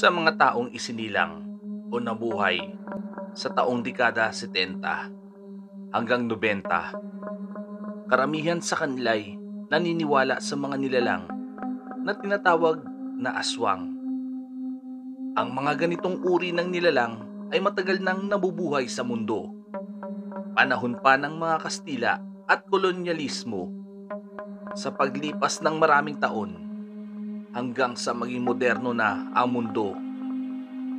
Sa mga taong isinilang o nabuhay sa taong dekada 70 hanggang 90, karamihan sa kanila'y naniniwala sa mga nilalang na tinatawag na aswang. Ang mga ganitong uri ng nilalang ay matagal nang nabubuhay sa mundo, panahon pa ng mga Kastila at kolonyalismo. Sa paglipas ng maraming taon hanggang sa maging moderno na ang mundo,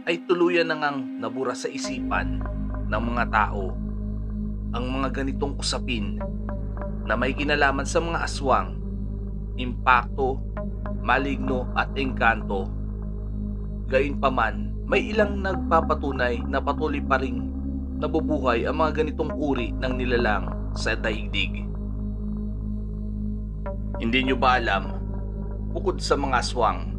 ay tuluyan na ngang nabura sa isipan ng mga tao ang mga ganitong usapin na may kinalaman sa mga aswang, impakto, maligno at engkanto. Gayunpaman, may ilang nagpapatunay na patuloy pa ring nabubuhay ang mga ganitong uri ng nilalang sa daigdig. Hindi nyo ba alam, bukod sa mga aswang,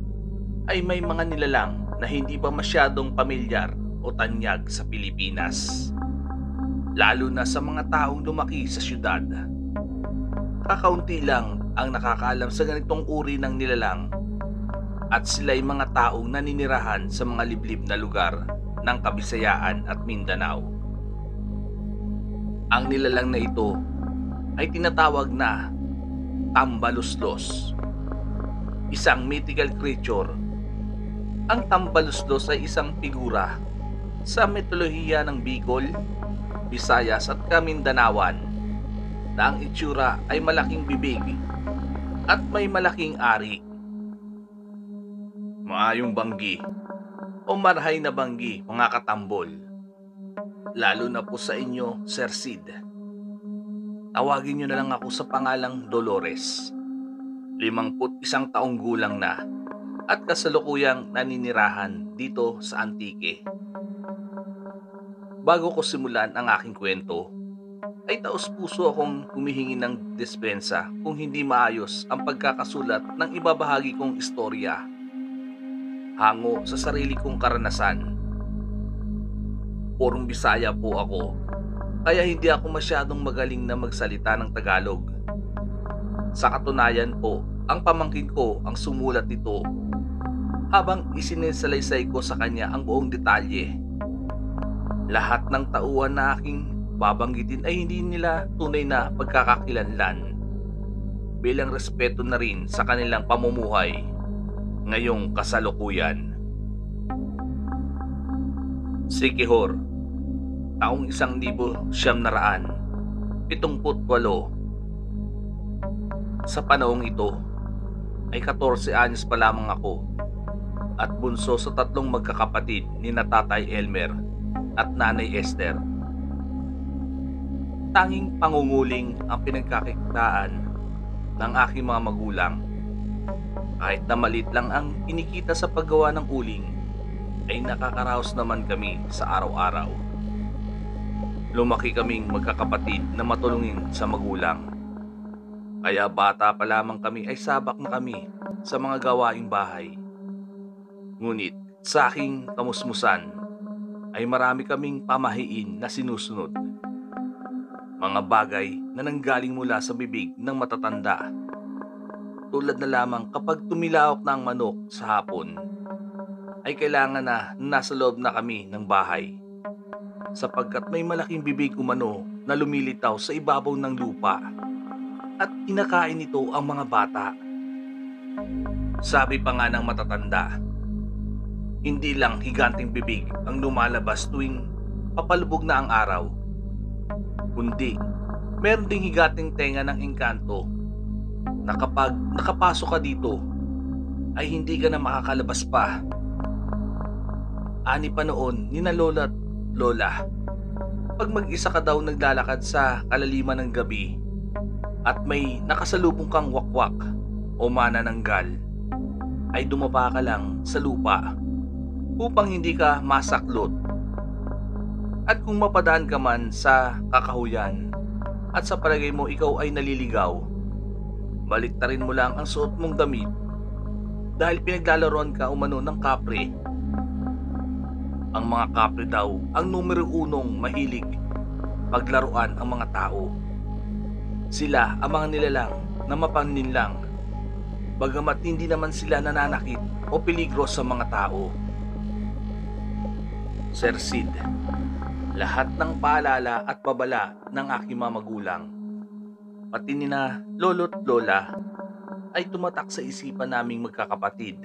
ay may mga nilalang na hindi pa masyadong pamilyar o tanyag sa Pilipinas, lalo na sa mga taong lumaki sa syudad. Kakaunti lang ang nakakaalam sa ganitong uri ng nilalang, at sila'y mga taong naninirahan sa mga liblib na lugar ng Kabisayaan at Mindanao. Ang nilalang na ito ay tinatawag na tambaluslos, isang mythical creature. Ang tambaluslos ay isang figura sa mitolohiya ng Bicol, Visayas at Kamindanawan na ang itsura ay malaking bibig at may malaking ari. Maayong banggi o marhay na banggi, mga katambol, lalo na po sa inyo, Sir Sid. Tawagin nyo na lang ako sa pangalang Dolores. 51 taong gulang na at kasalukuyang naninirahan dito sa Antique. Bago ko simulan ang aking kwento, ay taos-puso akong humihingi ng dispensa kung hindi maayos ang pagkakasulat ng ibabahagi kong istorya, hango sa sarili kong karanasan. Purong Bisaya po ako, kaya hindi ako masyadong magaling na magsalita ng Tagalog. Sa katunayan po, ang pamangkin ko ang sumulat nito habang isinisalaysay ko sa kanya ang buong detalye. Lahat ng tauhan na aking babanggitin ay hindi nila tunay na pagkakakilanlan, bilang respeto na rin sa kanilang pamumuhay ngayong kasalukuyan. Si Quijor, taong 1978. Sa panahong ito ay 14 anyos pa lamang ako at bunso sa 3 magkakapatid ni na Tatay Elmer at Nanay Esther. Tanging pangunguling ang pinagkakitaan ng aking mga magulang. Kahit na maliit lang ang kinikita sa paggawa ng uling, ay nakakaraos naman kami sa araw-araw. Lumaki kaming magkakapatid na matulungin sa magulang. Kaya bata pa lamang kami ay sabak na kami sa mga gawaing bahay. Ngunit sa aking kamusmusan ay marami kaming pamahiin na sinusunod. Mga bagay na nanggaling mula sa bibig ng matatanda. Tulad na lamang kapag tumilaok na ang manok sa hapon, ay kailangan na nasa loob na kami ng bahay, sapagkat may malaking bibig umano na lumilitaw sa ibabaw ng lupa at kinakain nito ang mga bata. Sabi pa nga ng matatanda, hindi lang higanting bibig ang lumalabas tuwing papalubog na ang araw, kundi meron ding higanting tenga ng engkanto na kapag nakapasok ka dito ay hindi ka na makakalabas pa. Ani pa noon ni na lola at lola, pag mag-isa ka daw naglalakad sa kalaliman ng gabi at may nakasalubong kang wakwak o manananggal, ay dumapa ka lang sa lupa upang hindi ka masaklot. At kung mapadaan ka man sa kakahuyan at sa palagay mo ikaw ay naliligaw, baliktarin mo lang ang suot mong damit dahil pinaglalaroan ka umano ng kapre. Ang mga kapre daw ang numero 1 mahilig paglaruan ang mga tao. Sila ang mga nilalang na mapaninlang, bagamat hindi naman sila nananakit o peligro sa mga tao. Sir Sid, lahat ng paalala at babala ng aking mga magulang, pati nina lolo't lola, ay tumatak sa isipan naming magkakapatid.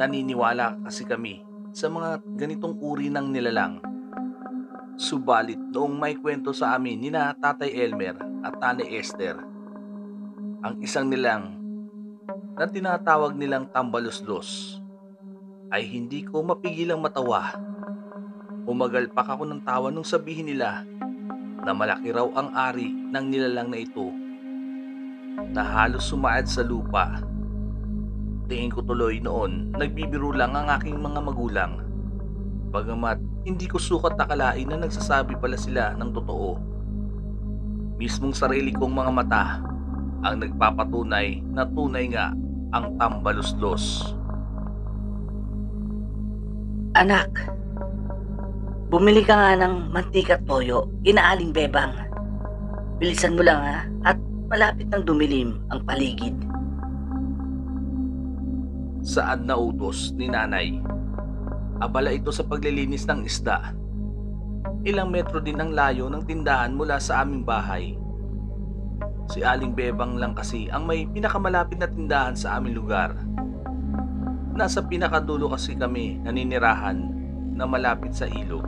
Naniniwala kasi kami sa mga ganitong uri ng nilalang. Subalit noong may kwento sa amin ni na Tatay Elmer at Nanay Esther, ang isang nilang na tinatawag nilang tambaluslos, ay hindi ko mapigilang matawa. Umagalpak ako ng tawa nung sabihin nila na malaki raw ang ari ng nilalang na ito na halos sumaad sa lupa. Tingin ko tuloy noon nagbibiro lang ang aking mga magulang, bagamat hindi ko sukat akalain na nagsasabi pala sila ng totoo. Mismong sarili kong mga mata ang nagpapatunay na tunay nga ang tambaluslos. Anak, bumili ka nga ng mantika at toyo, inaaling bebang. Bilisan mo lang ha, at malapit nang dumilim ang paligid. Saad na utos ni nanay. Abala ito sa paglilinis ng isda. Ilang metro din ang layo ng tindahan mula sa aming bahay. Si Aling Bebang lang kasi ang may pinakamalapit na tindahan sa aming lugar. Nasa pinakadulo kasi kami naninirahan na malapit sa ilog.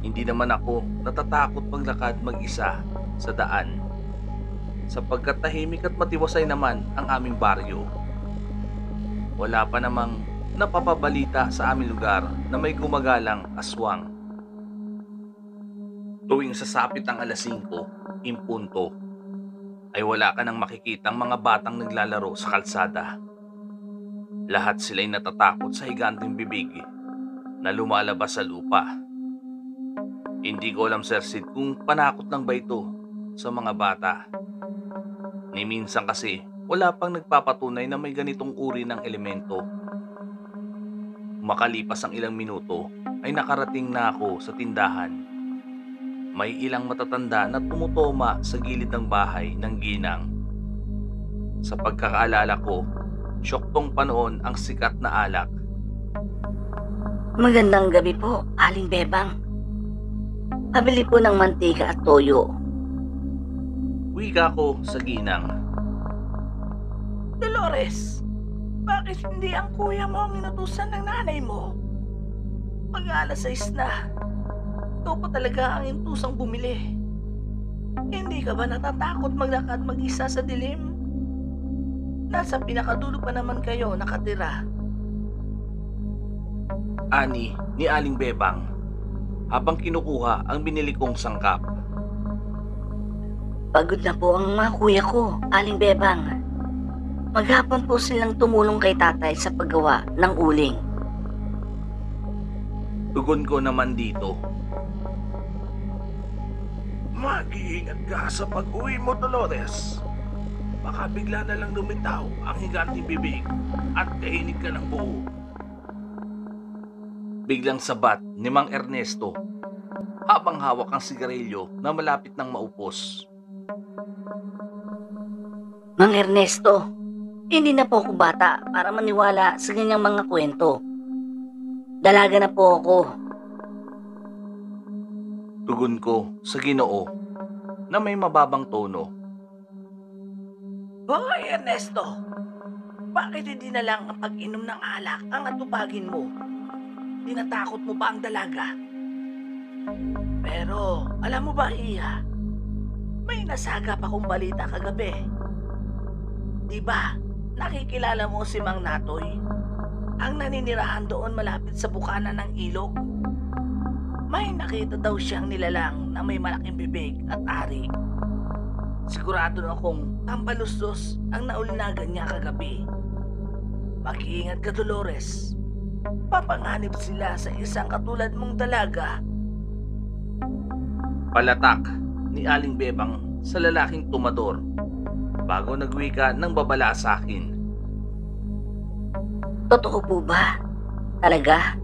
Hindi naman ako natatakot maglakad mag-isa sa daan, sapagkat tahimik at matiwasay naman ang aming baryo. Wala pa namang napapabalita sa aming lugar na may gumagalang aswang. Tuwing sasapit ang alas 5, impunto, ay wala ka nang makikitang mga batang naglalaro sa kalsada. Lahat sila'y natatakot sa higanteng bibig na lumalabas sa lupa. Hindi ko alam, Sir Sid, kung panakot lang ba ito sa mga bata. Ni minsan kasi wala pang nagpapatunay na may ganitong uri ng elemento. Makalipas ang ilang minuto ay nakarating na ako sa tindahan. May ilang matatanda na tumutoma sa gilid ng bahay ng ginang. Sa pagkakaalala ko, syoktong panoon ang sikat na alak. Magandang gabi po, Aling Bebang. Pabili po ng mantika at toyo. Wika ko sa ginang. Dolores, bakit hindi ang kuya mo ang inutusan ng nanay mo? Mag-alas 6 na. Ikaw pa talaga ang intusang bumili. Hindi ka ba natatakot maglakad mag-isa sa dilim? Nasa pinakadulo pa naman kayo nakatira. Ani ni Aling Bebang habang kinukuha ang binili kong sangkap. Pagod na po ang mga kuya ko, Aling Bebang. Maghapon po silang tumulong kay tatay sa paggawa ng uling. Tugon ko naman dito. Mag-iingat ka sa pag-uwi mo, Dolores. Baka bigla na lang lumitaw ang higanting bibig at kainit ka ng buo. Biglang sabat ni Mang Ernesto habang hawak ang sigarilyo na malapit ng maupos. Mang Ernesto, hindi na po ako bata para maniwala sa ganyang mga kwento. Dalaga na po ako. Tugon ko sa Ginoo na may mababang tono. Hoy, Ernesto! Bakit hindi na lang ang pag-inom ng alak ang atupagin mo? Tinatakot mo pa ang dalaga? Pero, alam mo ba, Iya? May nasagap akong balita kagabi. Diba, nakikilala mo si Mang Natoy? Ang naninirahan doon malapit sa bukana ng ilog. May nakita daw siyang nilalang na may malaking bibig at ari. Sigurado na akong tambalustos ang naulinagan niya kagabi. Mag-iingat ka, Dolores. Papanganib sila sa isang katulad mong dalaga. Palatak ni Aling Bebang sa lalaking tumador bago nagwika ng babala sa akin. Totoo po ba? Talaga?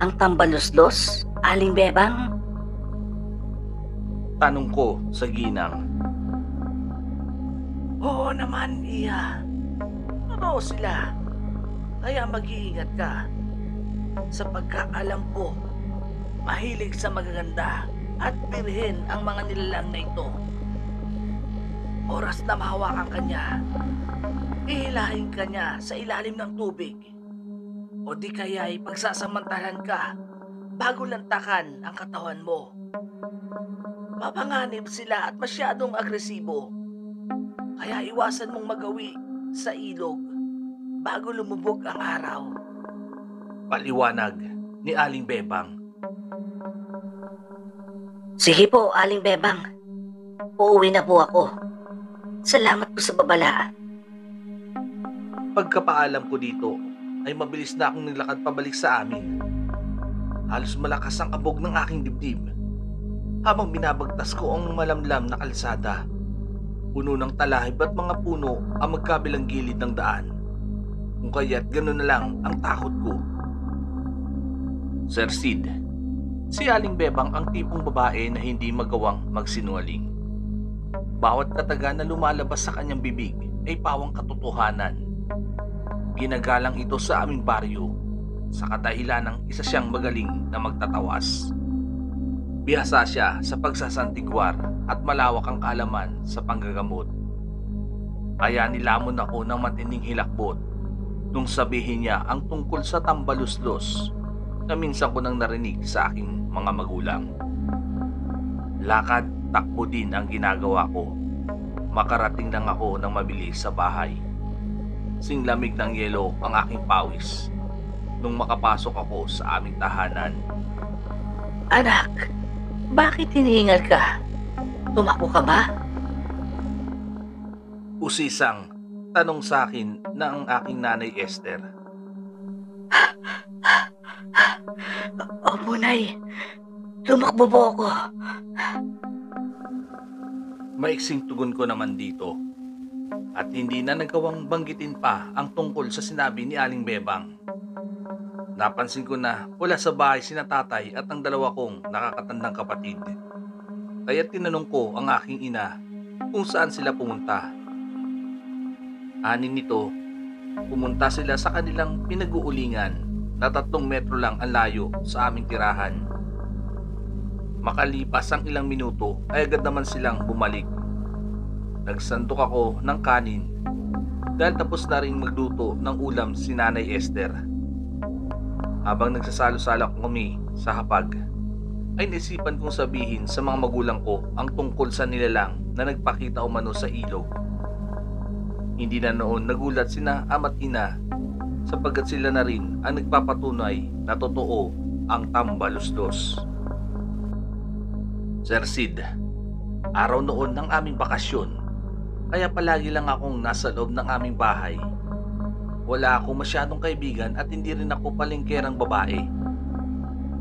Ang tambaluslos, Aling Bebang? Tanong ko sa ginang. Oo naman, Iya. Totoo sila. Kaya mag-iingat ka. Sa pagkaalam ko, mahilig sa magaganda at birhen ang mga nilalang na ito. Oras na mahawakan ka niya, ihilahin ka niya sa ilalim ng tubig. O di kaya'y pagsasamantalan ka bago lantakan ang katawan mo. Mapanganib sila at masyadong agresibo. Kaya iwasan mong magawi sa ilog bago lumubog ang araw. Paliwanag ni Aling Bebang. Sige po, Aling Bebang. Uuwi na po ako. Salamat po sa babala. Pagkapaalam ko dito ay mabilis na akong nilakad pabalik sa amin. Halos malakas ang abog ng aking dibdib habang binabagtas ko ang malamlam na kalsada. Puno ng talahib at mga puno ang magkabilang gilid ng daan. Kung kaya't gano'n na lang ang takot ko. Sir Sid, si Aling Bebang ang tipong babae na hindi magawang magsinungaling. Bawat kataga na lumalabas sa kanyang bibig ay pawang katotohanan. Ginagalang ito sa aming baryo sa kadahilan ng isa siyang magaling na magtatawas. Bihasa siya sa pagsasantigwar at malawak ang kaalaman sa panggagamot. Kaya nilamon ako ng matinding hilakbot nung sabihin niya ang tungkol sa tambaluslos na minsan ko nang narinig sa aking mga magulang. Lakad, takbo din ang ginagawa ko. Makarating lang ako ng mabilis sa bahay. Singlamig ng yelo ang aking pawis nung makapasok ako sa aming tahanan. Anak, bakit hinihingal ka? Tumakbo ka ba? Usisang tanong sa akin ng aking nanay Esther. Opo, Nay. Tumakbo po ako. Maiksing tugon ko naman dito at hindi na nagawang banggitin pa ang tungkol sa sinabi ni Aling Bebang. Napansin ko na wala sa bahay sina tatay at ang dalawa kong nakakatandang kapatid. Kaya tinanong ko ang aking ina kung saan sila pumunta. Anin nito, pumunta sila sa kanilang pinag-uulingan na 3 metro lang ang layo sa aming tirahan. Makalipas ang ilang minuto ay agad naman silang bumalik. Nagsandok ako ng kanin dahil tapos na rin magluto ng ulam si Nanay Esther. Habang nagsasalo-salo kami sa hapag, ay naisipan kong sabihin sa mga magulang ko ang tungkol sa nilalang na nagpakita umano sa ilog. Hindi na noon nagulat sina ama't ina sapagkat sila na rin ang nagpapatunay na totoo ang tambaluslos. Sir Sid, araw noon ng aming bakasyon, kaya palagi lang akong nasa loob ng aming bahay. Wala akong masyadong kaibigan at hindi rin ako palengkerang babae.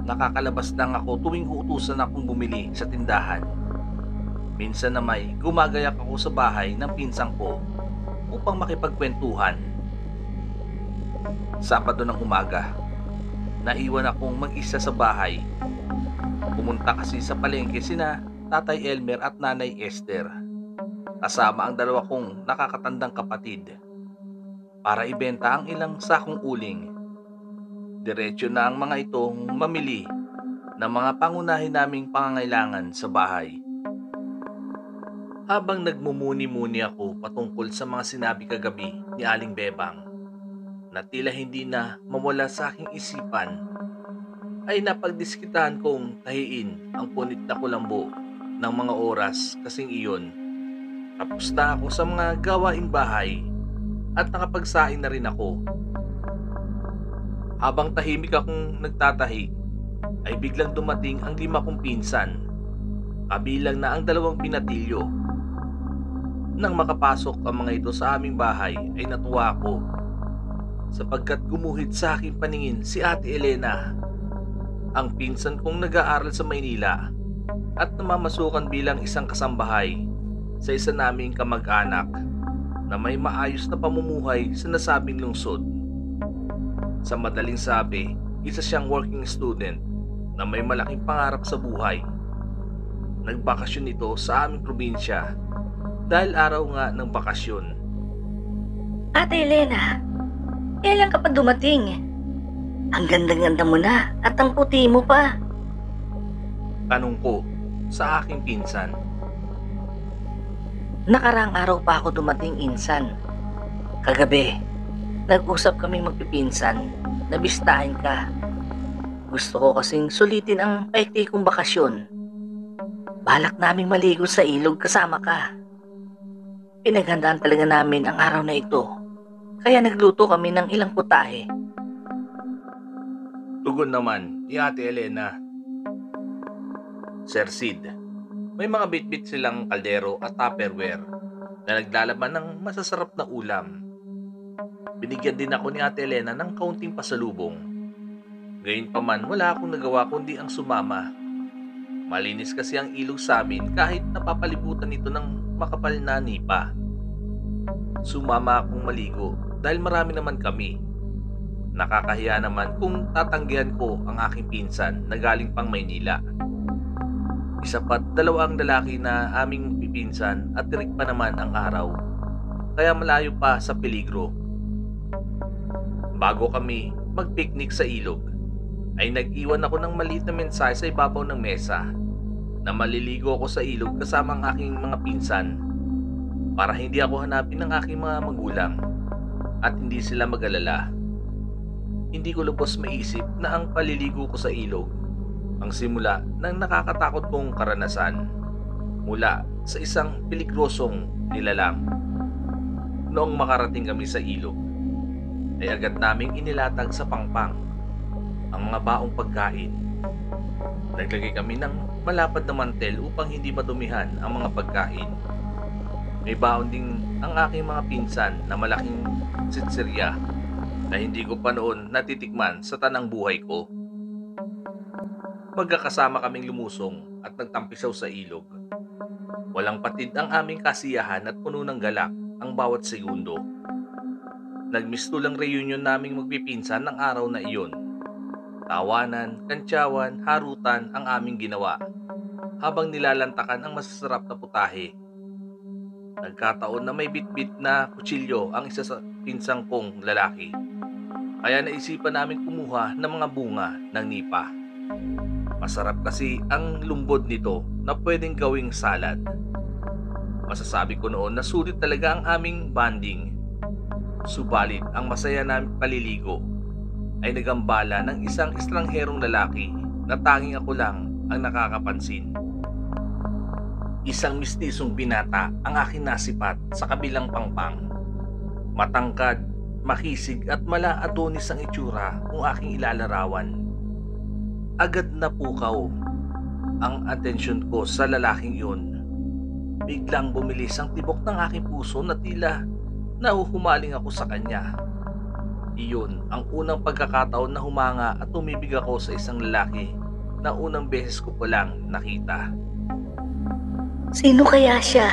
Nakakalabas lang ako tuwing uutusan akong bumili sa tindahan. Minsan na may gumagayak ako sa bahay ng pinsang ko upang makipagkwentuhan. Sabado ng umaga, naiwan akong mag-isa sa bahay. Pumunta kasi sa palengke sina Tatay Elmer at Nanay Esther, kasama ang dalawa kong nakakatandang kapatid, para ibenta ang ilang sakong uling. Diretso na ang mga itong mamili ng mga pangunahin naming pangangailangan sa bahay. Habang nagmumuni-muni ako patungkol sa mga sinabi kagabi ni Aling Bebang, na tila hindi na mawala sa aking isipan, ay napagdiskitahan kong tahiin ang punit na kulambo ng mga oras kasing iyon. Tapos na ako sa mga gawaing bahay at nakapagsaing na rin ako. Habang tahimik akong nagtatahi, ay biglang dumating ang 5 kong pinsan, kabilang na ang 2 pinatilyo. Nang makapasok ang mga ito sa aming bahay ay natuwa ako sapagkat gumuhit sa aking paningin si Ate Elena, ang pinsan kong nag-aaral sa Maynila at namamasukan bilang isang kasambahay sa isa naming kamag-anak na may maayos na pamumuhay sa nasabing lungsod. Sa madaling sabi, isa siyang working student na may malaking pangarap sa buhay. Nagbakasyon ito sa aming probinsya dahil araw nga ng bakasyon. Ate Elena, kailan ka pa dumating? Ang ganda-ganda mo na at ang puti mo pa. Tanong ko sa aking pinsan. Nakarang araw pa ako dumating, Insan. Kagabi, nag-usap kaming magpipinsan. Nabistahin ka. Gusto ko kasing sulitin ang paikli kong bakasyon. Balak naming maligo sa ilog kasama ka. Pinaghandaan talaga namin ang araw na ito. Kaya nagluto kami ng ilang putahe. Tugon naman ni Ate Elena. Sir Sid, may mga bitbit silang kaldero at tupperware na naglalaman ng masasarap na ulam. Binigyan din ako ni Ate Elena ng kaunting pasalubong. Gayunpaman, wala akong nagawa kundi ang sumama. Malinis kasi ang ilog sa amin kahit napapalibutan ito ng makapal na nipa. Sumama akong maligo dahil marami naman kami. Nakakahiya naman kung tatanggihan ko ang aking pinsan na galing pang Maynila. Isa pa't dalawang lalaki na aming pipinsan at tirik pa naman ang araw. Kaya malayo pa sa peligro. Bago kami mag-picnic sa ilog, ay nag-iwan ako ng maliit na mensahe sa ibabaw ng mesa na maliligo ako sa ilog kasama ang aking mga pinsan para hindi ako hanapin ng aking mga magulang at hindi sila mag-alala. Hindi ko lubos maisip na ang paliligo ko sa ilog ang simula ng nakakatakot kong karanasan mula sa isang peligrosong nilalang. Noong makarating kami sa ilog, ay agad naming inilatag sa pangpang ang mga baong pagkain. Naglagay kami ng malapad na mantel upang hindi madumihan ang mga pagkain. May baon din ang aking mga pinsan na malaking sitsirya na hindi ko pa noon natitikman sa tanang buhay ko. Magkakasama kaming lumusong at nagtampisaw sa ilog. Walang patid ang aming kasiyahan at puno ng galak ang bawat segundo. Nagmistulang reunion naming magpipinsan ng araw na iyon. Tawanan, kantsawan, harutan ang aming ginawa habang nilalantakan ang masasarap na putahe. Nagkataon na may bitbit na kutsilyo ang isa sa pinsang kong lalaki. Kaya naisipan namin kumuha ng mga bunga ng nipa. Masarap kasi ang lumbod nito na pwedeng gawing salad. Masasabi ko noon na sulit talaga ang aming bonding. Subalit ang masaya naming paliligo ay nagambala ng isang estrangherong lalaki na tanging ako lang ang nakakapansin. Isang mistisong binata ang aking nasipat sa kabilang pangpang. Matangkad, makisig at mala-adonis ang itsura kung aking ilalarawan. Agad na pukaw ang atensyon ko sa lalaking iyon. Biglang bumilis ang tibok ng aking puso na tila nahuhumaling ako sa kanya. Iyon ang unang pagkakataon na humanga at umibig ako sa isang lalaki na unang beses ko pa lang nakita. Sino kaya siya?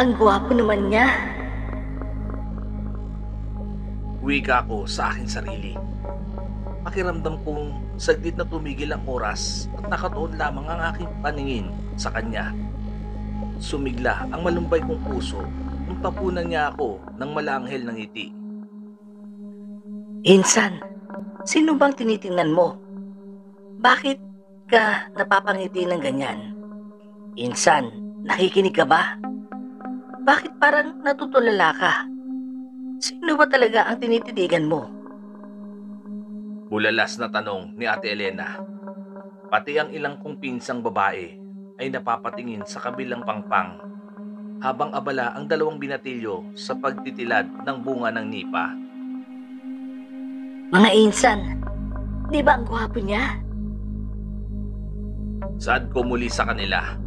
Ang gwapo naman niya. Wika ko sa aking sarili. Pakiramdam kong saglit na tumigil ang oras at nakatuon lamang ang aking paningin sa kanya. Sumigla ang malumbay kong puso nung tapunan niya ako ng malanghel ng ngiti. Insan, sino bang tinitingnan mo? Bakit ka napapangiti ng ganyan? Insan, nakikinig ka ba? Bakit parang natutulala ka? Sino ba talaga ang tinititigan mo? Bulalas na tanong ni Ate Elena. Pati ang ilang kong pinsang babae ay napapatingin sa kabilang pangpang habang abala ang dalawang binatilyo sa pagtitilad ng bunga ng nipa. Mga insan, di ba ang gwapo niya? Saad ko muli sa kanila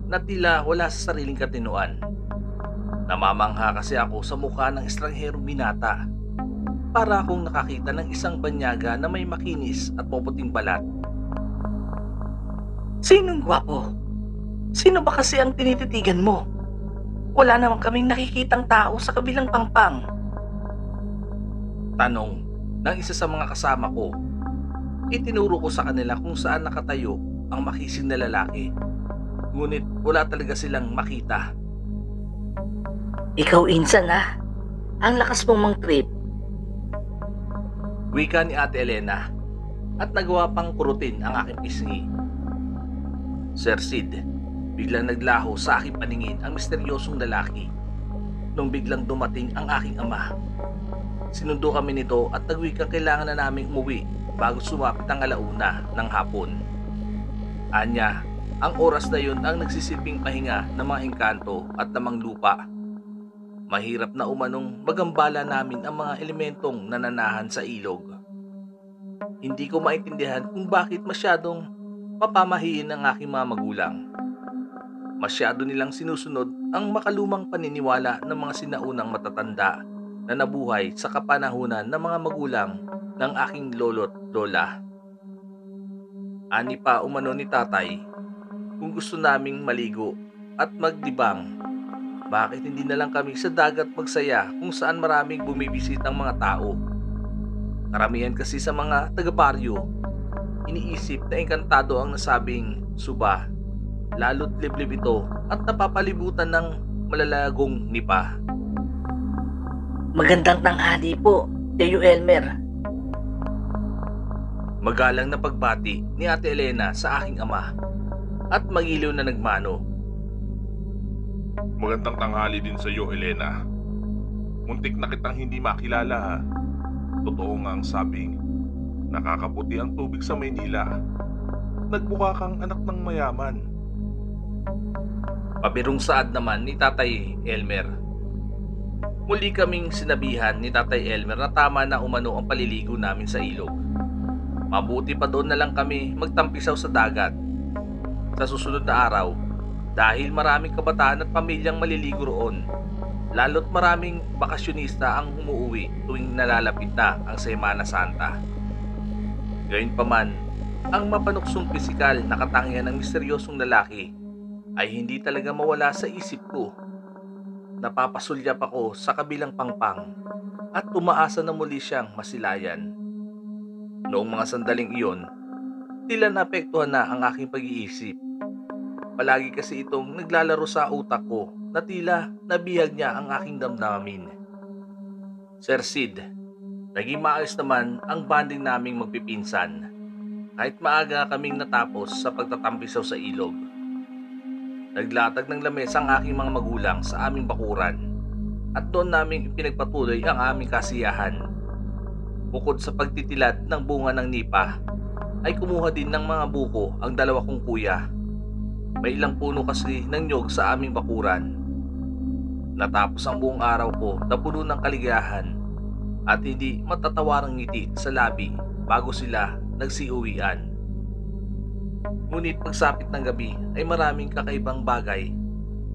na tila wala sa sariling katinuan. Namamangha kasi ako sa mukha ng estrangherong binata. Para akong nakakita ng isang banyaga na may makinis at puputing balat. Sinong gwapo? Sino ba kasi ang tinititigan mo? Wala naman kaming nakikitang tao sa kabilang pangpang. Tanong ng isa sa mga kasama ko. Itinuro ko sa kanila kung saan nakatayo ang makisig na lalaki. Ngunit wala talaga silang makita. Ikaw, insan, ha? Ang lakas mong mang-trip. Wika ni Ate Elena at nagawa pang kurutin ang aking pisngi. Sir Sid, biglang naglaho sa aking paningin ang misteryosong lalaki nung biglang dumating ang aking ama. Sinundo kami nito at nagwikang kailangan na naming umuwi bago sumapit ang alauna ng hapon. Anya, ang oras na yun ang nagsisilbing pahinga ng mga engkanto at namang lupa. Mahirap na umanong magambala namin ang mga elementong nananahan sa ilog. Hindi ko maintindihan kung bakit masyadong papamahiin ang aking mga magulang. Masyado nilang sinusunod ang makalumang paniniwala ng mga sinaunang matatanda na nabuhay sa kapanahunan ng mga magulang ng aking lolo't lola. Ani pa umano ni tatay, kung gusto naming maligo at magdibang, bakit hindi na lang kami sa dagat magsaya kung saan maraming bumibisitang mga tao? Karamihan kasi sa mga taga-baryo, iniisip na engkantado ang nasabing suba, lalo't liblib ito at napapalibutan ng malalagong nipa. Magandang tanghali po, Teo Elmer. Magalang na pagbati ni Ate Elena sa aking ama at magiliw na nagmano. Magandang tanghali din sa iyo, Elena. Muntik na kitang hindi makilala ha. Totoo nga ang sabing, nakakaputi ang tubig sa Maynila. Nagmukha kang anak ng mayaman. Pabirong saad naman ni Tatay Elmer. Muli kaming sinabihan ni Tatay Elmer na tama na umano ang paliligo namin sa ilog. Mabuti pa doon na lang kami magtampisaw sa dagat sa susunod na araw dahil maraming kabataan at pamilyang maliligo roon. Lalo't maraming bakasyonista ang umuuwi tuwing nalalapit na ang Semana Santa. Gayunpaman, ang mapanuksong pisikal na katangian ng misteryosong lalaki ay hindi talaga mawala sa isip ko. Napapasulyap ako sa kabilang pangpang at umaasa na muli siyang masilayan. Noong mga sandaling iyon, tila naapektuhan na ang aking pag-iisip. Palagi kasi itong naglalaro sa utak ko na tila nabihag niya ang aking damdamin. Sir Sid, naging maayos naman ang bonding naming magpipinsan kahit maaga kaming natapos sa pagtatampisaw sa ilog. Naglatag ng lamesa ang aking mga magulang sa aming bakuran at doon namin ipinagpatuloy ang aming kasiyahan. Bukod sa pagtitilad ng bunga ng nipa, ay kumuha din ng mga buko ang dalawa kong kuya. May ilang puno kasi ng nyog sa aming bakuran. Natapos ang buong araw ko na puno ng kaligayahan at hindi matatawarang ngiti sa labi bago sila nagsiuwian. Ngunit pagsapit ng gabi ay maraming kakaibang bagay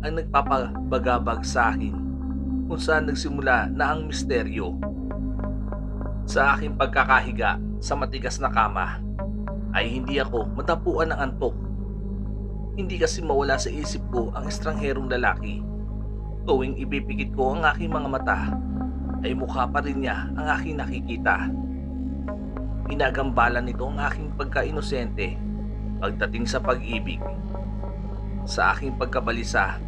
ang nagpapabagabag sa akin kung saan nagsimula na ang misteryo. Sa aking pagkakahiga sa matigas na kama ay hindi ako matapuan ng antok. Hindi kasi mawala sa isip ko ang estrangherong lalaki. Tuwing ipipikit ko ang aking mga mata ay mukha pa rin niya ang aking nakikita. Ginagambala nito ang aking pagka-inosente pagdating sa pag-ibig. Sa aking pagkabalisa,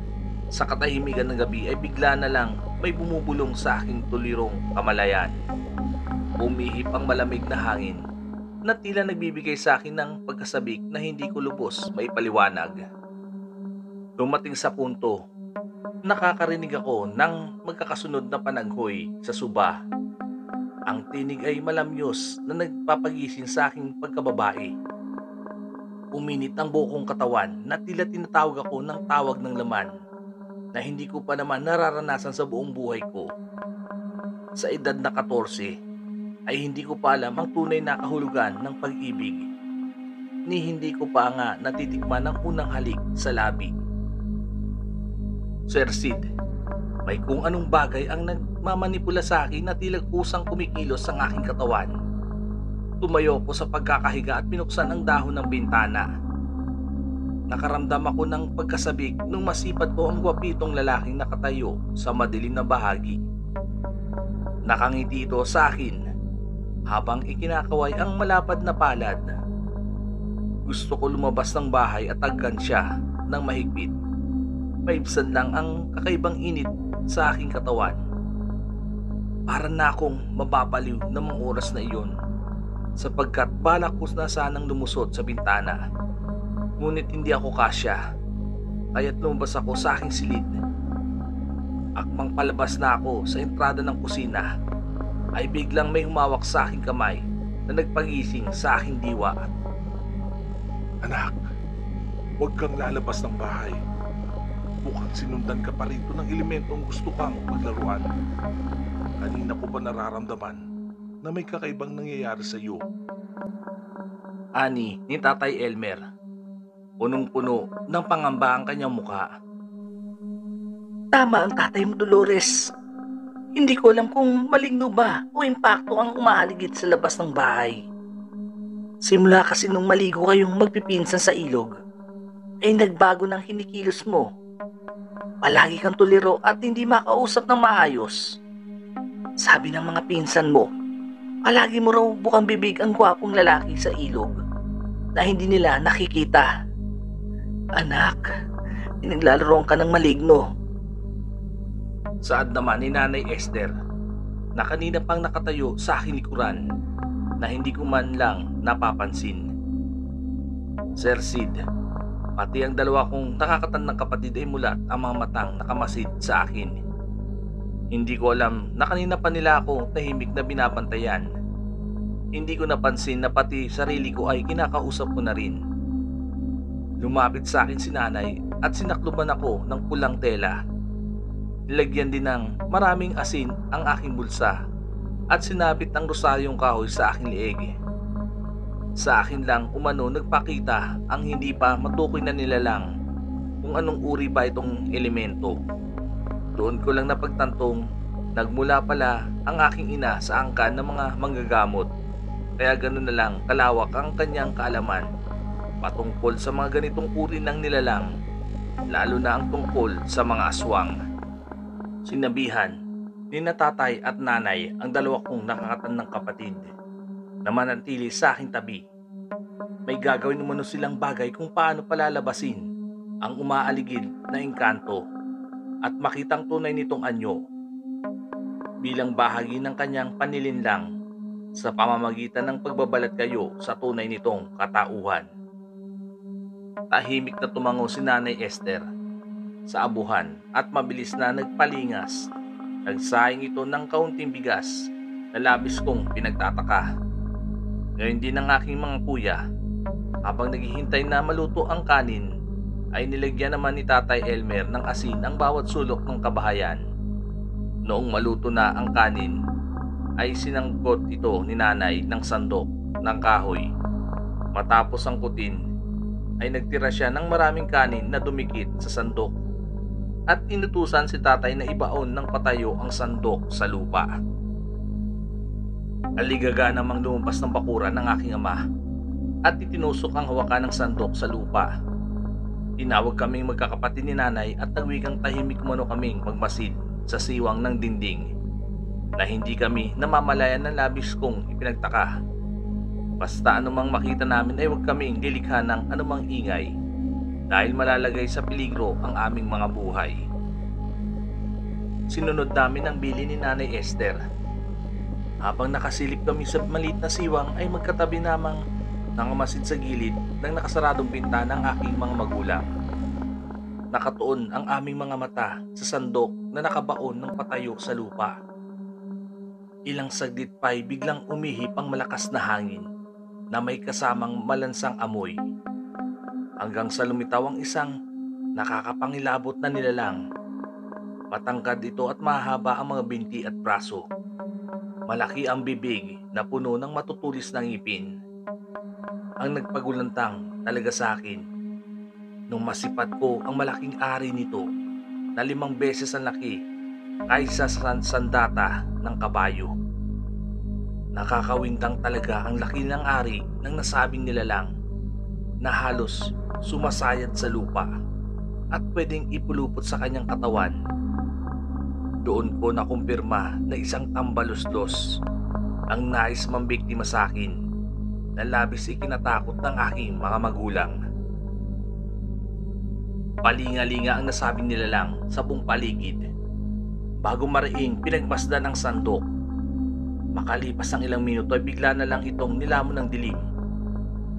sa katahimikan ng gabi ay bigla na lang may bumubulong sa aking tulirong kamalayan. Umihip ang malamig na hangin na tila nagbibigay sa akin ng pagkasabik na hindi ko lubos maipaliwanag. Dumating sa punto, nakakarinig ako ng magkakasunod na panaghoy sa suba. Ang tinig ay malamyos na nagpapagising sa aking pagkababae. Uminit ang buong katawan na tila tinatawag ako ng tawag ng laman na hindi ko pa naman nararanasan sa buong buhay ko. Sa edad na 14, ay hindi ko pa alam ang tunay na kahulugan ng pag-ibig. Ni hindi ko pa nga natitikman ang unang halik sa labi. Sir Sid, may kung anong bagay ang nagmamanipula sa akin na tila kusang kumikilos ang aking katawan. Tumayo ko sa pagkakahiga at binuksan ang dahon ng bintana. Nakaramdam ako ng pagkasabik nung masipad ko ang gwapitong lalaking nakatayo sa madilim na bahagi. Nakangiti ito sa akin habang ikinakaway ang malapad na palad. Gusto ko lumabas ng bahay at agkan siya ng mahigpit. Maibsan lang ang kakaibang init sa aking katawan. Para na akong mababaliw ng mga oras na iyon sapagkat balak ko na sanang lumusot sa bintana. Ngunit hindi ako kasya, kaya't lumabas ako sa aking silid. Akmang palabas na ako sa entrada ng kusina, ay biglang may humawak sa aking kamay na nagpagising sa aking diwa. Anak, huwag kang lalabas ng bahay. Mukhang sinundan ka pa rito ng elementong gusto kang paglaruan. Kanina ko pa nararamdaman na may kakaibang nangyayari sa iyo. Ani ni Tatay Elmer. Punong-puno ng pangamba ang kanyang mukha. Tama ang tatay mo, Dolores. Hindi ko alam kung maligno ba o impacto ang umaaligid sa labas ng bahay. Simula kasi nung maligo kayong magpipinsan sa ilog, ay nagbago ng kinikilos mo. Palagi kang tuliro at hindi makausap ng maayos. Sabi ng mga pinsan mo, palagi mo raw bukang bibig ang gwapong lalaki sa ilog na hindi nila nakikita. Anak, pinaglalaroan ka ng maligno. Saad naman ni Nanay Esther na kanina pang nakatayo sa aking likuran na hindi ko man lang napapansin. Sir Sid, pati ang dalawa kong nakakatandang kapatid ay mulat ang mga matang nakamasid sa akin. Hindi ko alam na kanina pa nila ako tahimik na binabantayan. Hindi ko napansin na pati sarili ko ay kinakausap ko na rin. Lumapit sa akin si nanay at sinakluban ako ng pulang tela. Nilagyan din ng maraming asin ang aking bulsa at sinabit ng rosaryong kahoy sa aking lieg. Sa akin lang umano nagpakita ang hindi pa matukoy na nilalang kung anong uri ba itong elemento. Doon ko lang napagtantong nagmula pala ang aking ina sa angkan ng mga manggagamot. Kaya ganoon na lang kalawak ang kanyang kaalaman patungkol sa mga ganitong uri ng nilalang, lalo na ang tungkol sa mga aswang. Sinabihan ni na tatay at nanay ang dalawa kong nakakatandang kapatid na manatili sa aking tabi. May gagawin naman silang bagay kung paano palalabasin ang umaaligid na engkanto at makitang tunay nitong anyo bilang bahagi ng kanyang panilinlang sa pamamagitan ng pagbabalat kayo sa tunay nitong katauhan. Tahimik na tumango si Nanay Esther sa abuhan at mabilis na nagpalingas. Nagsaing ito ng kaunting bigas na labis kong pinagtataka. Ngayon din ang aking mga kuya, habang naghihintay na maluto ang kanin, ay nilagyan naman ni Tatay Elmer ng asin ang bawat sulok ng kabahayan. Noong maluto na ang kanin, ay sinangkot ito ni nanay ng sandok ng kahoy. Matapos angkutin, ay nagtira siya ng maraming kanin na dumikit sa sandok at inutusan si tatay na ibaon ng patayo ang sandok sa lupa. Aligaga namang lumabas ng bakuran ng aking ama at itinusok ang hawakan ng sandok sa lupa. Tinawag kaming magkakapatid ni nanay at nagwikang tahimik umano kaming magmasid sa siwang ng dingding na hindi kami namamalayan ng labis kong ipinagtaka. Basta anumang makita namin ay huwag kaming lilikha ng anumang ingay dahil malalagay sa peligro ang aming mga buhay. Sinunod namin ang bili ni Nanay Esther. Habang nakasilip kami sa maliit na siwang ay magkatabi namang nangamasid sa gilid ng nakasaradong bintana ng aking mga magulang. Nakatuon ang aming mga mata sa sandok na nakabaon ng patayo sa lupa. Ilang saglit pa'y biglang umihip ang malakas na hangin na may kasamang malansang amoy. Hanggang sa lumitaw ang isang nakakapangilabot na nilalang. Matangkad ito at mahaba ang mga binti at braso. Malaki ang bibig na puno ng matutulis na ngipin. Ang nagpagulantang talaga sa akin nung masipat ko ang malaking ari nito na 5 beses ang laki kaysa sa sandata ng kabayo. Nakakawindang talaga ang laki ng ari ng nasabing nilalang na halos sumasayad sa lupa at pwedeng ipulupot sa kanyang katawan. Doon ko nakumpirma na isang tambaluslos ang nais mambiktima sa akin na labis ikinatakot ng aking mga magulang. Palinga-linga ang nasabing nilalang sa buong paligid. Bago mariing pinagmasdan ang sandok Makalipas ang ilang minuto ay bigla na lang itong nilamon ng dilim.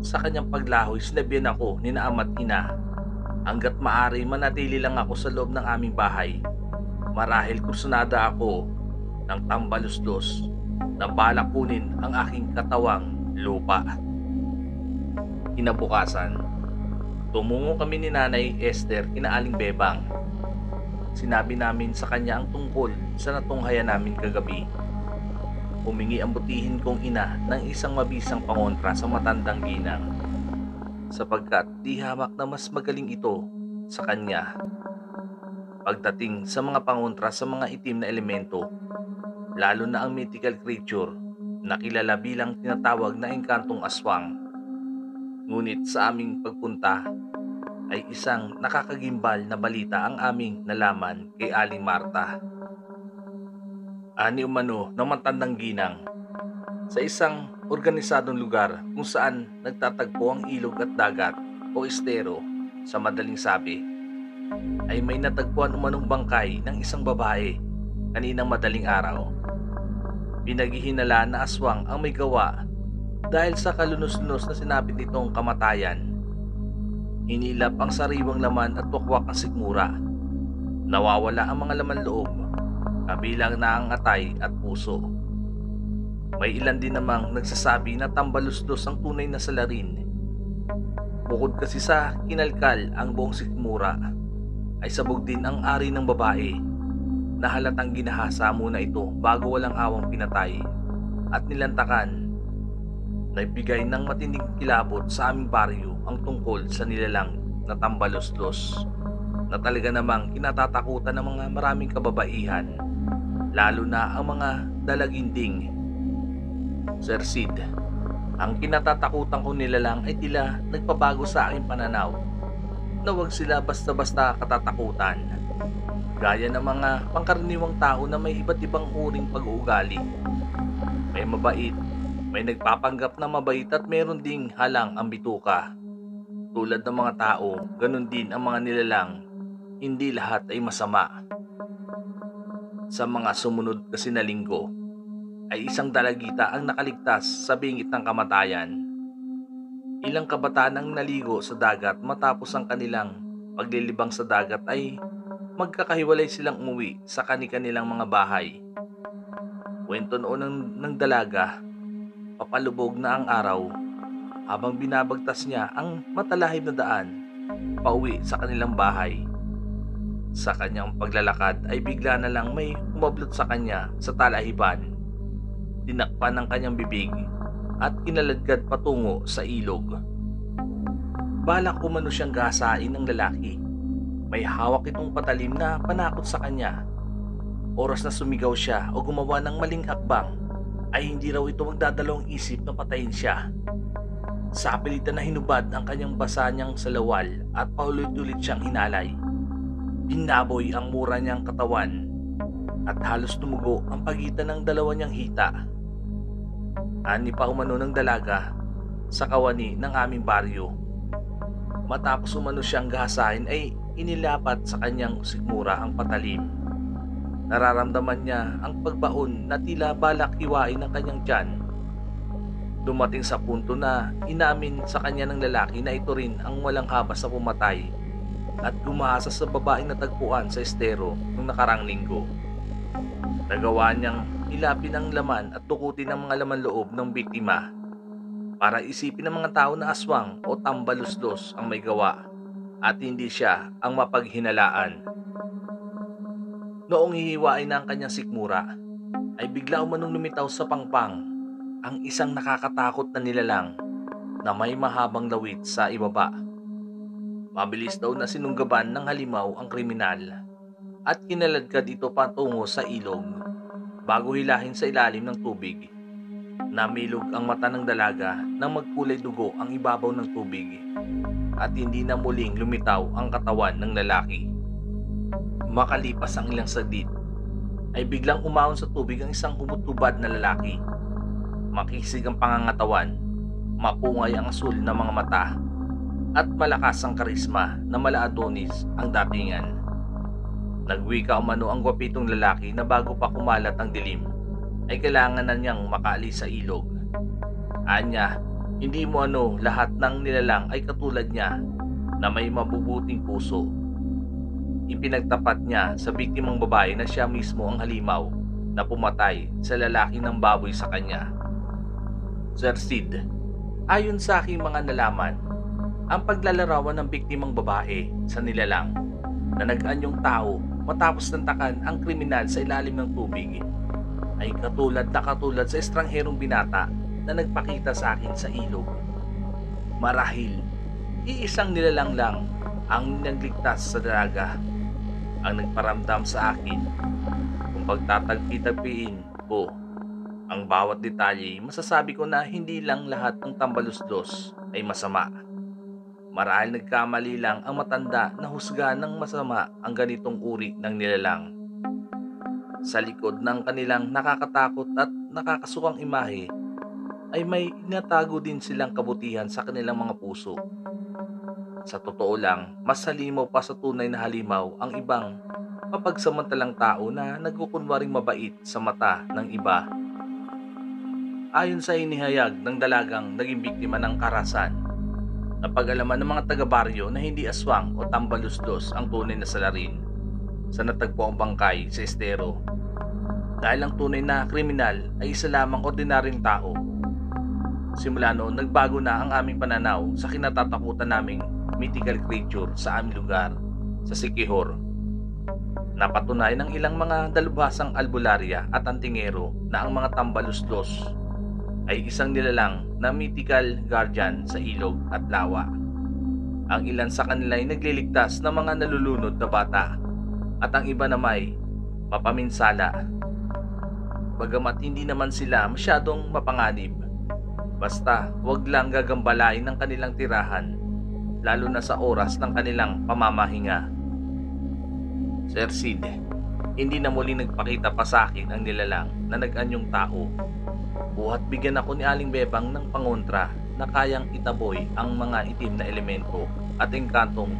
Sa kanyang paglahoy, sinabihan ako ni na ama't ina. Hanggat maaari manatili lang ako sa loob ng aming bahay. Marahil kursunada ako ng tambaluslos na balak kunin ang aking katawang lupa. Kinabukasan, tumungo kami ni Nanay Esther kina Aling Bebang. Sinabi namin sa kanya ang tungkol sa natunghayan namin kagabi. Humingi ang butihin kong ina ng isang mabisang pangontra sa matandang ginang, sapagkat di hamak na mas magaling ito sa kanya. Pagdating sa mga pangontra sa mga itim na elemento, lalo na ang mythical creature na kilala bilang tinatawag na engkantong aswang. Ngunit sa aming pagpunta ay isang nakakagimbal na balita ang aming nalaman kay Aling Marta. Ani umano ng matandang ginang sa isang organisadong lugar kung saan nagtatagpo ang ilog at dagat o estero sa madaling sabi, ay may natagpuan umanong bangkay ng isang babae kaninang madaling araw. Pinaghihinala na aswang ang may gawa dahil sa kalunos-lunos na sinapit nitong kamatayan. Hinilap ang sariwang laman at wakwak ang sikmura. Nawawala ang mga laman loob, kabilang na ang atay at puso. May ilan din namang nagsasabi na tambaluslos ang tunay na salarin. Bukod kasi sa kinalkal ang buong sikmura, ay sabog din ang ari ng babae na halatang ginahasa muna ito bago walang awang pinatay at nilantakan. Nagbigay ng matinding kilabot sa aming baryo ang tungkol sa nilalang na tambaluslos na talaga namang kinatatakutan ng mga maraming kababaihan, lalo na ang mga dalaginding. Sir Sid, ang kinatatakutan ko nilalang ay tila nagpabago sa aking pananaw na huwag sila basta-basta katatakutan, gaya ng mga pangkaraniwang tao na may iba't ibang uring pag-uugali. May mabait, may nagpapanggap na mabait at meron ding halang ang bituka. Tulad ng mga tao, ganun din ang mga nilalang, hindi lahat ay masama. Sa mga sumunod kasi na linggo, ay isang dalagita ang nakaligtas sa bingit ng kamatayan. Ilang kabataan ang naligo sa dagat matapos ang kanilang paglilibang sa dagat ay magkakahiwalay silang umuwi sa kani-kanilang mga bahay. Kwento noon ng dalaga, papalubog na ang araw habang binabagtas niya ang matalahib na daan pauwi sa kanilang bahay. Sa kanyang paglalakad ay bigla na lang may umablot sa kanya sa talahiban. Tinakpan ng kanyang bibig at kinaladkad patungo sa ilog. Balak umano siyang gasain ng lalaki. May hawak itong patalim na panakot sa kanya. Oras na sumigaw siya o gumawa ng maling hakbang, ay hindi raw ito magdadalawang isip na patayin siya. Sa pilitan na hinubad ang kanyang basa niyang salawal at paulit-ulit siyang hinalay. Binaboy ang mura niyang katawan at halos tumugo ang pagitan ng dalawa niyang hita. Ani pa umano ng dalaga sa kawani ng aming baryo. Matapos umano siyang gahasain ay inilapat sa kanyang sikmura ang patalim. Nararamdaman niya ang pagbaon na tila balak hiwain ng kanyang tiyan. Dumating sa punto na inamin sa kanya ng lalaki na ito rin ang walang habas na pumatay at gumasa sa babaeng natagpuan sa estero noong nakarang linggo. Nagawa niyang ilapin ang laman at tukutin ang mga laman loob ng biktima para isipin ng mga tao na aswang o tambaluslos ang may gawa at hindi siya ang mapaghinalaan. Noong hihiwain na ang kanyang sikmura, ay bigla umanong lumitaw sa pangpang ang isang nakakatakot na nilalang na may mahabang lawit sa ibaba. Mabilis daw na sinunggaban ng halimaw ang kriminal at kinaladkad ito patungo sa ilog bago hilahin sa ilalim ng tubig. Namilog ang mata ng dalaga nang magkulay dugo ang ibabaw ng tubig at hindi na muling lumitaw ang katawan ng lalaki. Makalipas ang ilang saglit, ay biglang umahon sa tubig ang isang humutubad na lalaki. Makisig ang pangangatawan, mapungay ang asul ng mga mata, at malakas ang karisma na mala Adonis ang datingan. Nagwika umano ang gwapitong lalaki na bago pa kumalat ang dilim, ay kailangan na niyang makaalis sa ilog. Anya, hindi mo lahat ng nilalang ay katulad niya na may mabubuting puso. Ipinagtapat niya sa biktimang babae na siya mismo ang halimaw na pumatay sa lalaki ng baboy sa kanya. Sir Sid, ayon sa aking mga nalaman, ang paglalarawan ng biktimang babae sa nilalang na nag-anyong tao matapos nantakan ang kriminal sa ilalim ng tubig ay katulad sa estrangherong binata na nagpakita sa akin sa ilog. Marahil, iisang nilalang lang ang nagligtas sa dalaga, ang nagparamdam sa akin. Kung pagtatagpi-tagpiin ko ang bawat detalye, masasabi ko na hindi lang lahat ng tambaluslos ay masama. Marahil nagkamali lang ang matanda na husga ng masama ang ganitong uri ng nilalang. Sa likod ng kanilang nakakatakot at nakakasukang imahe ay may inatago din silang kabutihan sa kanilang mga puso. Sa totoo lang, mas halimaw pa sa tunay na halimaw ang ibang mapagsamantalang tao na nagkukunwaring mabait sa mata ng iba. Ayon sa inihayag ng dalagang naging biktima ng karahasan, napag-alaman ng mga taga-baryo na hindi aswang o tambaluslos ang tunay na salarin sa natagpo ang bangkay sa estero. Dahil ang tunay na kriminal ay isa lamang ordinaryong tao. Simula noon, nagbago na ang aming pananaw sa kinatatakutan naming mythical creature sa aming lugar, sa Siquijor. Napatunayan ng ilang mga dalubhasang albularya at antingero na ang mga tambaluslos ay isang nilalang na mythical guardian sa ilog at lawa. Ang ilan sa kanila ay nagliligtas ng mga nalulunod na bata at ang iba na may mapaminsala. Bagamat hindi naman sila masyadong mapanganib, basta huwag lang gagambalain ng kanilang tirahan, lalo na sa oras ng kanilang pamamahinga. Sir Sid, hindi na muli nagpakita pa sa akin ang nilalang na nag-anyong tao. Buhat bigyan ako ni Aling Bebang ng pangontra na kayang itaboy ang mga itim na elemento at engkantong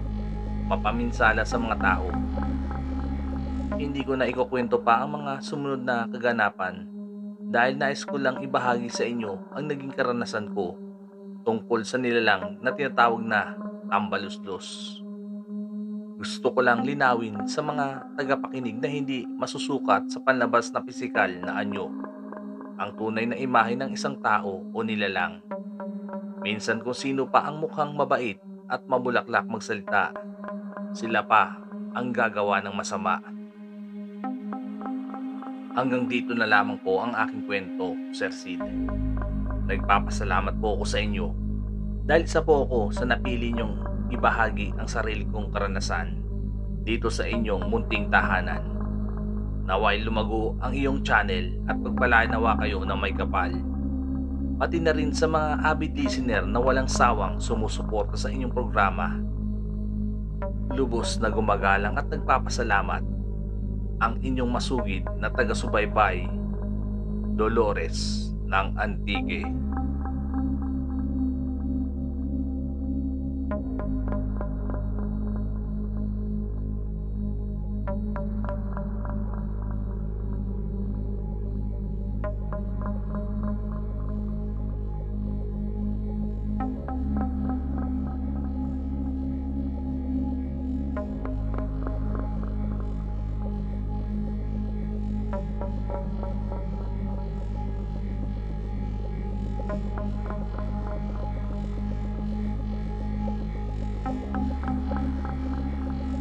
mapaminsala sa mga tao. Hindi ko na ikukwento pa ang mga sumunod na kaganapan dahil nais ko lang ibahagi sa inyo ang naging karanasan ko tungkol sa nilalang na tinatawag na tambaluslos. Gusto ko lang linawin sa mga tagapakinig na hindi masusukat sa panlabas na pisikal na anyo ang tunay na imahe ng isang tao o nilalang. Minsan kung sino pa ang mukhang mabait at mabulaklak magsalita, sila pa ang gagawa ng masama. Hanggang dito na lamang po ang aking kwento, Sir Sid. Nagpapasalamat po ako sa inyo dahil isa po ako sa napili niyong ibahagi ang sarili kong karanasan dito sa inyong munting tahanan. Naway lumago ang iyong channel at pagpalain nawa kayo ng may kapal. Pati na rin sa mga avid listener na walang sawang sumusuporta sa inyong programa. Lubos na gumagalang at nagpapasalamat ang inyong masugid na taga-subaybay, Dolores ng Antique.